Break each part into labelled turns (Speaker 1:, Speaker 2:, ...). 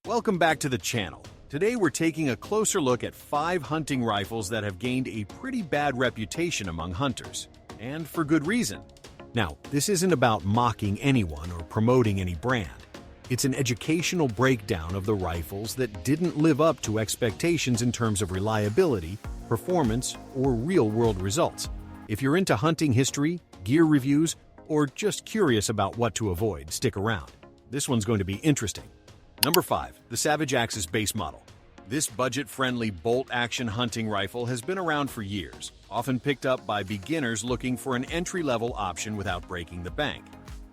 Speaker 1: Welcome back to the channel. Today we're taking a closer look at 5 hunting rifles that have gained a pretty bad reputation among hunters, and for good reason. Now, this isn't about mocking anyone or promoting any brand. It's an educational breakdown of the rifles that didn't live up to expectations in terms of reliability, performance, or real-world results. If you're into hunting history, gear reviews, or just curious about what to avoid, stick around. This one's going to be interesting. Number 5. The Savage Axis Base Model. This budget-friendly bolt-action hunting rifle has been around for years, often picked up by beginners looking for an entry-level option without breaking the bank.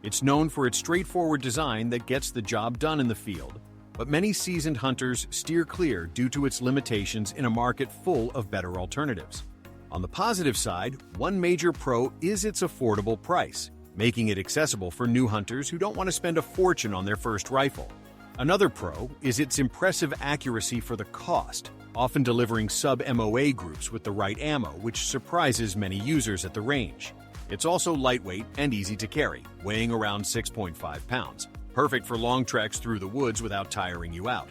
Speaker 1: It's known for its straightforward design that gets the job done in the field, but many seasoned hunters steer clear due to its limitations in a market full of better alternatives. On the positive side, one major pro is its affordable price, making it accessible for new hunters who don't want to spend a fortune on their first rifle. Another pro is its impressive accuracy for the cost, often delivering sub-MOA groups with the right ammo, which surprises many users at the range. It's also lightweight and easy to carry, weighing around 6.5 pounds, perfect for long treks through the woods without tiring you out.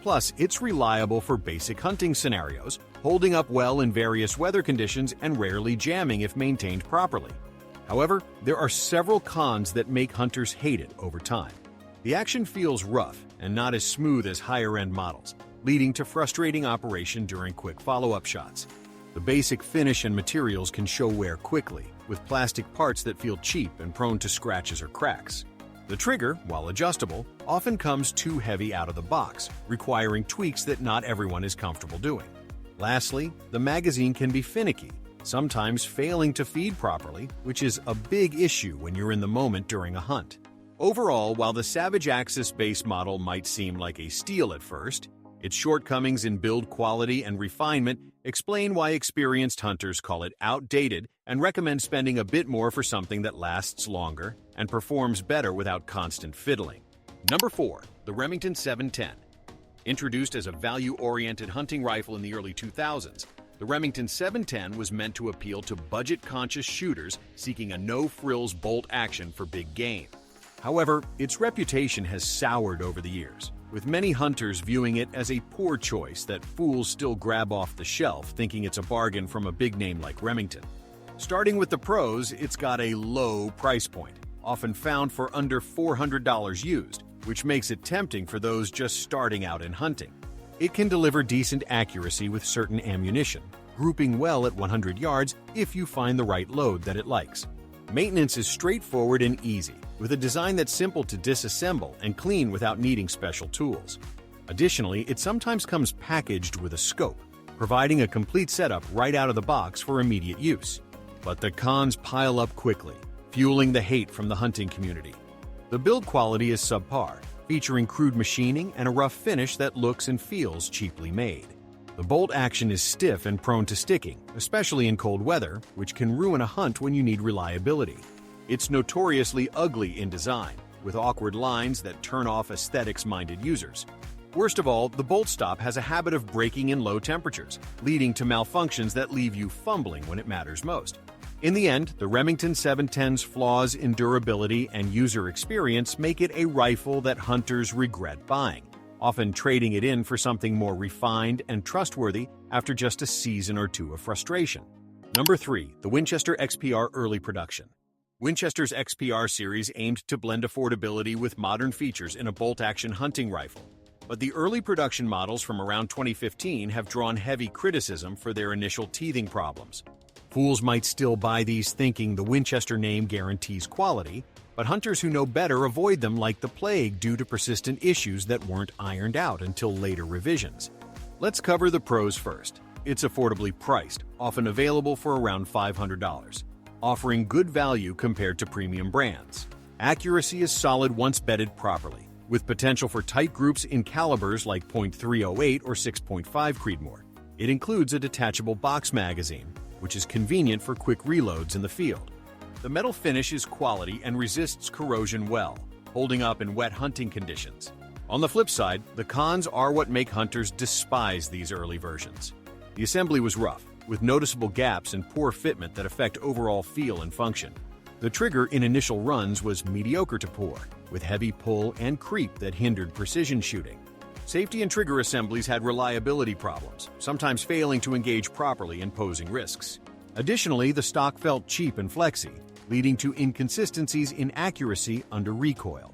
Speaker 1: Plus, it's reliable for basic hunting scenarios, holding up well in various weather conditions and rarely jamming if maintained properly. However, there are several cons that make hunters hate it over time. The action feels rough and not as smooth as higher-end models, leading to frustrating operation during quick follow-up shots. The basic finish and materials can show wear quickly, with plastic parts that feel cheap and prone to scratches or cracks. The trigger, while adjustable, often comes too heavy out of the box, requiring tweaks that not everyone is comfortable doing. Lastly, the magazine can be finicky, sometimes failing to feed properly, which is a big issue when you're in the moment during a hunt. Overall, while the Savage Axis base model might seem like a steal at first, its shortcomings in build quality and refinement explain why experienced hunters call it outdated and recommend spending a bit more for something that lasts longer and performs better without constant fiddling. Number 4. The Remington 710. Introduced as a value-oriented hunting rifle in the early 2000s, the Remington 710 was meant to appeal to budget-conscious shooters seeking a no-frills bolt action for big game. However, its reputation has soured over the years, with many hunters viewing it as a poor choice that fools still grab off the shelf thinking it's a bargain from a big name like Remington. Starting with the pros, it's got a low price point, often found for under $400 used, which makes it tempting for those just starting out in hunting. It can deliver decent accuracy with certain ammunition, grouping well at 100 yards if you find the right load that it likes. Maintenance is straightforward and easy, with a design that's simple to disassemble and clean without needing special tools. Additionally, it sometimes comes packaged with a scope, providing a complete setup right out of the box for immediate use. But the cons pile up quickly, fueling the hate from the hunting community. The build quality is subpar, featuring crude machining and a rough finish that looks and feels cheaply made. The bolt action is stiff and prone to sticking, especially in cold weather, which can ruin a hunt when you need reliability. It's notoriously ugly in design, with awkward lines that turn off aesthetics-minded users. Worst of all, the bolt stop has a habit of breaking in low temperatures, leading to malfunctions that leave you fumbling when it matters most. In the end, the Remington 710's flaws in durability and user experience make it a rifle that hunters regret buying, often trading it in for something more refined and trustworthy after just a season or two of frustration. Number 3. The Winchester XPR Early Production. Winchester's XPR series aimed to blend affordability with modern features in a bolt-action hunting rifle, but the early production models from around 2015 have drawn heavy criticism for their initial teething problems. Fools might still buy these thinking the Winchester name guarantees quality, but hunters who know better avoid them like the plague due to persistent issues that weren't ironed out until later revisions. Let's cover the pros first. It's affordably priced, often available for around $500, offering good value compared to premium brands. Accuracy is solid once bedded properly, with potential for tight groups in calibers like .308 or 6.5 Creedmoor. It includes a detachable box magazine, which is convenient for quick reloads in the field. The metal finish is quality and resists corrosion well, holding up in wet hunting conditions. On the flip side, the cons are what make hunters despise these early versions. The assembly was rough, with noticeable gaps and poor fitment that affect overall feel and function. The trigger in initial runs was mediocre to poor, with heavy pull and creep that hindered precision shooting. Safety and trigger assemblies had reliability problems, sometimes failing to engage properly and posing risks. Additionally, the stock felt cheap and flexy, leading to inconsistencies in accuracy under recoil.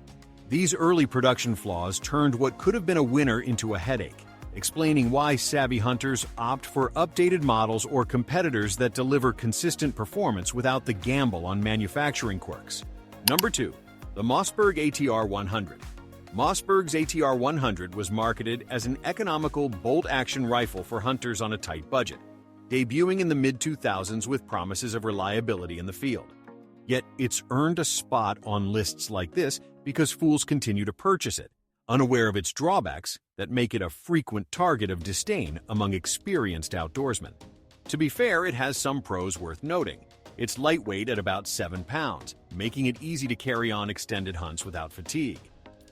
Speaker 1: These early production flaws turned what could have been a winner into a headache, explaining why savvy hunters opt for updated models or competitors that deliver consistent performance without the gamble on manufacturing quirks. Number 2. The Mossberg ATR 100. Mossberg's ATR 100 was marketed as an economical bolt-action rifle for hunters on a tight budget, debuting in the mid-2000s with promises of reliability in the field. Yet it's earned a spot on lists like this because fools continue to purchase it, unaware of its drawbacks that make it a frequent target of disdain among experienced outdoorsmen. To be fair, it has some pros worth noting. It's lightweight at about 7 pounds, making it easy to carry on extended hunts without fatigue.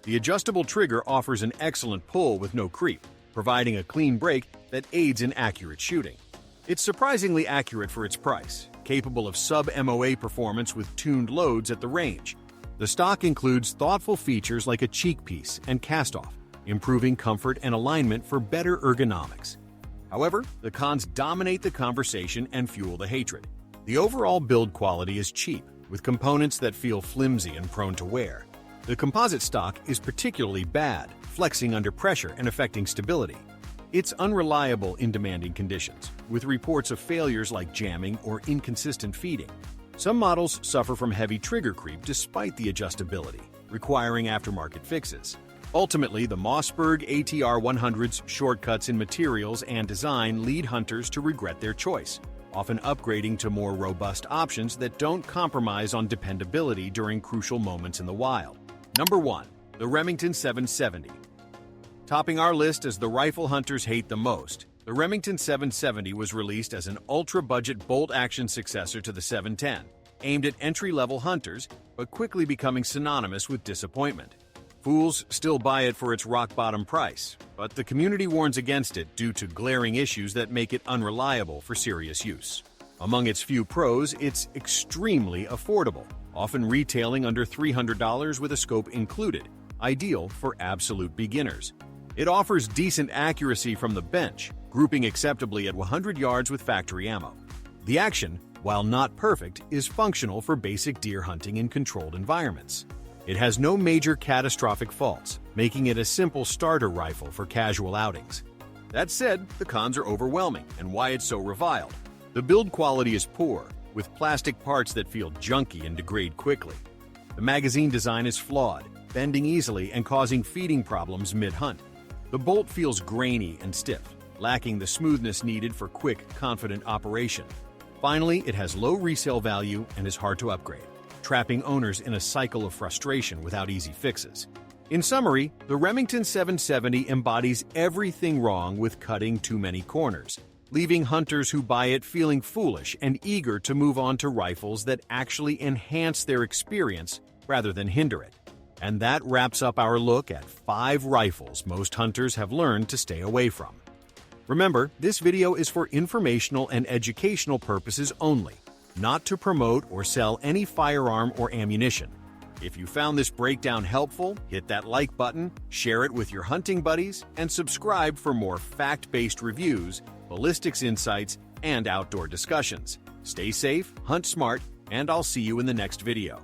Speaker 1: The adjustable trigger offers an excellent pull with no creep, providing a clean break that aids in accurate shooting. It's surprisingly accurate for its price, capable of sub-MOA performance with tuned loads at the range. The stock includes thoughtful features like a cheek piece and cast-off, improving comfort and alignment for better ergonomics. However, the cons dominate the conversation and fuel the hatred. The overall build quality is cheap, with components that feel flimsy and prone to wear. The composite stock is particularly bad, flexing under pressure and affecting stability. It's unreliable in demanding conditions, with reports of failures like jamming or inconsistent feeding. Some models suffer from heavy trigger creep despite the adjustability, requiring aftermarket fixes. Ultimately, the Mossberg ATR 100's shortcuts in materials and design lead hunters to regret their choice, often upgrading to more robust options that don't compromise on dependability during crucial moments in the wild. Number 1. The Remington 770. Topping our list as the rifle hunters hate the most, the Remington 770 was released as an ultra-budget bolt-action successor to the 710, aimed at entry-level hunters, but quickly becoming synonymous with disappointment. Fools still buy it for its rock-bottom price, but the community warns against it due to glaring issues that make it unreliable for serious use. Among its few pros, it's extremely affordable, often retailing under $300 with a scope included, ideal for absolute beginners. It offers decent accuracy from the bench, grouping acceptably at 100 yards with factory ammo. The action, while not perfect, is functional for basic deer hunting in controlled environments. It has no major catastrophic faults, making it a simple starter rifle for casual outings. That said, the cons are overwhelming and why it's so reviled. The build quality is poor, with plastic parts that feel junky and degrade quickly. The magazine design is flawed, bending easily and causing feeding problems mid-hunt. The bolt feels grainy and stiff, lacking the smoothness needed for quick, confident operation. Finally, it has low resale value and is hard to upgrade, trapping owners in a cycle of frustration without easy fixes. In summary, the Remington 770 embodies everything wrong with cutting too many corners, leaving hunters who buy it feeling foolish and eager to move on to rifles that actually enhance their experience rather than hinder it. And that wraps up our look at 5 rifles most hunters have learned to stay away from. Remember, this video is for informational and educational purposes only, not to promote or sell any firearm or ammunition. If you found this breakdown helpful, hit that like button, share it with your hunting buddies, and subscribe for more fact-based reviews, ballistics insights, and outdoor discussions. Stay safe, hunt smart, and I'll see you in the next video.